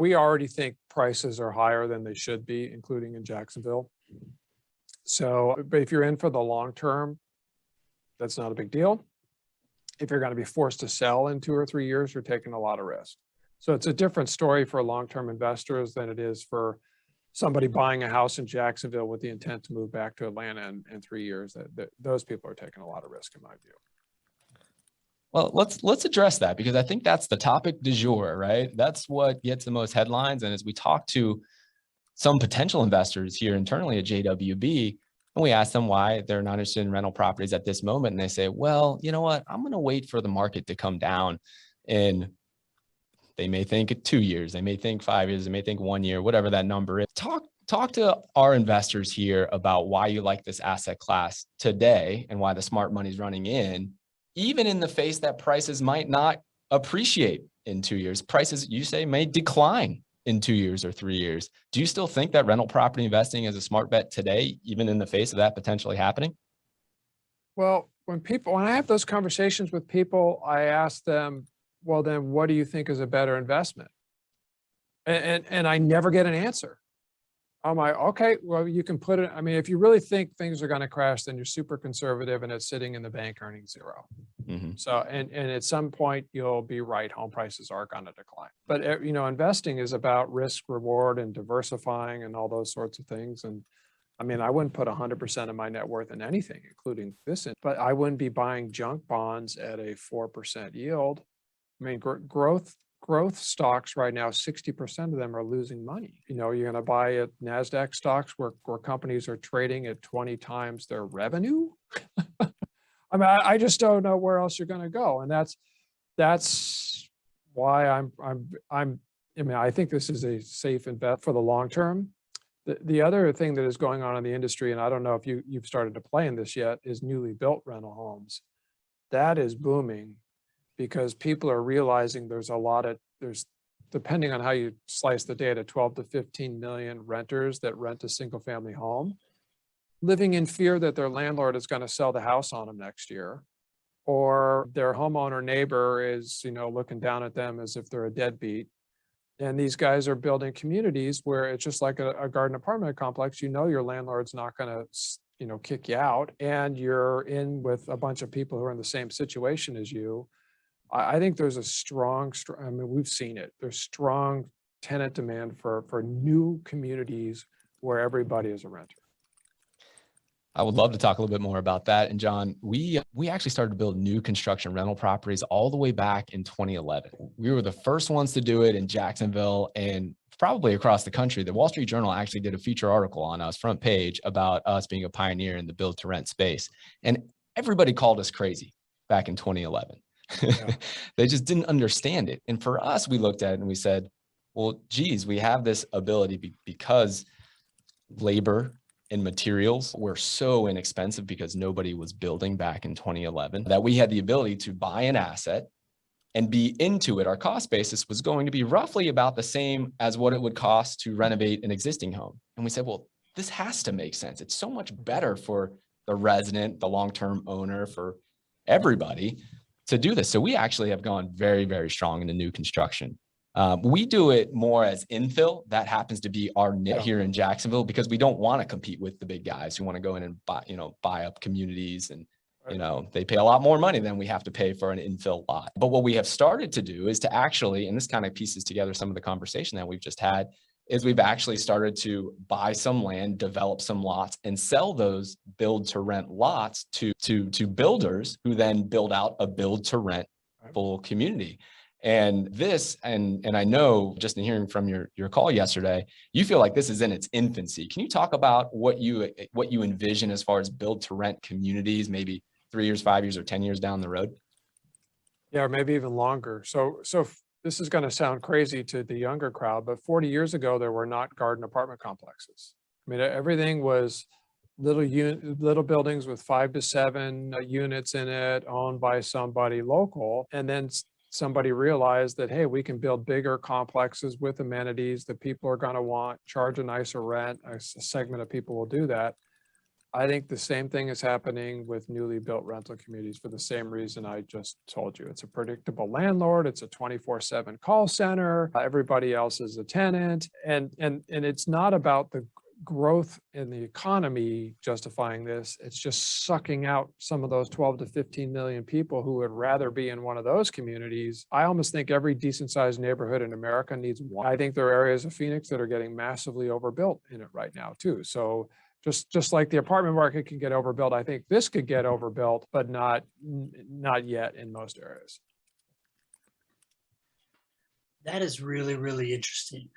We already think prices are higher than they should be, including in Jacksonville. So, but if you're in for the long term, that's not a big deal. If you're going to be forced to sell in 2 or 3 years, you're taking a lot of risk. So it's a different story for long-term investors than it is for somebody buying a house in Jacksonville with the intent to move back to Atlanta in 3 years. Those people are taking a lot of risk, in my view. Well, let's address that, because I think that's the topic du jour, right? That's what gets the most headlines. And as we talk to some potential investors here internally at JWB, and we ask them why they're not interested in rental properties at this moment, and they say, well, you know what, I'm going to wait for the market to come down. And they may think 2 years, they may think 5 years, they may think 1 year, whatever that number is. Talk to our investors here about why you like this asset class today and why the smart money's running in, even in the face that prices might not appreciate in 2 years. Prices, you say, may decline in 2 years or 3 years. Do you still think that rental property investing is a smart bet today, even in the face of that potentially happening? Well, when I have those conversations with people, I ask them, well, then what do you think is a better investment? And I never get an answer. I'm like, okay, well, you can put it. I mean, if you really think things are going to crash, then you're super conservative and it's sitting in the bank earning zero. Mm-hmm. So, and at some point you'll be right. Home prices are going to decline. But, investing is about risk, reward, and diversifying and all those sorts of things. And I mean, I wouldn't put 100% of my net worth in anything, including this, but I wouldn't be buying junk bonds at a 4% yield. I mean, growth stocks right now, 60% of them are losing money. You're going to buy at NASDAQ stocks where companies are trading at 20 times their revenue. I mean, I just don't know where else you're going to go. And that's why I think this is a safe bet for the long term. The other thing that is going on in the industry, and I don't know if you've started to play in this yet, is newly built rental homes. That is booming, because people are realizing there's depending on how you slice the data, 12 to 15 million renters that rent a single family home, living in fear that their landlord is going to sell the house on them next year, or their homeowner neighbor is, looking down at them as if they're a deadbeat. And these guys are building communities where it's just like a garden apartment complex. Your landlord's not going to, kick you out, and you're in with a bunch of people who are in the same situation as you. I think there's a strong, I mean, we've seen it. There's strong tenant demand for new communities where everybody is a renter. I would love to talk a little bit more about that. And John, we actually started to build new construction rental properties all the way back in 2011. We were the first ones to do it in Jacksonville and probably across the country. The Wall Street Journal actually did a feature article on us, front page, about us being a pioneer in the build to rent space. And everybody called us crazy back in 2011. Yeah. They just didn't understand it. And for us, we looked at it and we said, well, geez, we have this ability because labor and materials were so inexpensive because nobody was building back in 2011, that we had the ability to buy an asset and be into it. Our cost basis was going to be roughly about the same as what it would cost to renovate an existing home. And we said, well, this has to make sense. It's so much better for the resident, the long-term owner, for everybody to do this. So we actually have gone very, very strong into new construction. We do it more as infill. That happens to be our niche here in Jacksonville, because we don't want to compete with the big guys who want to go in and buy up communities, and they pay a lot more money than we have to pay for an infill lot. But what we have started to do is to actually, and this kind of pieces together some of the conversation that we've just had, is we've actually started to buy some land, develop some lots, and sell those build to rent lots to builders who then build out a build to rent full community. And this, and I know just in hearing from your call yesterday, you feel like this is in its infancy. Can you talk about what you envision as far as build to rent communities, maybe 3 years, 5 years, or 10 years down the road? Yeah, or maybe even longer. So this is going to sound crazy to the younger crowd, but 40 years ago, there were not garden apartment complexes. I mean, everything was little buildings with 5 to 7 units in it, owned by somebody local. And then somebody realized that, hey, we can build bigger complexes with amenities that people are going to want, charge a nicer rent. A segment of people will do that. I think the same thing is happening with newly built rental communities for the same reason I just told you. It's a predictable landlord. It's a 24/7 call center. Everybody else is a tenant. And it's not about the growth in the economy justifying this. It's just sucking out some of those 12 to 15 million people who would rather be in one of those communities. I almost think every decent sized neighborhood in America needs one. I think there are areas of Phoenix that are getting massively overbuilt in it right now too. So just like the apartment market can get overbuilt, I think this could get overbuilt, but not yet in most areas. That is really, really interesting.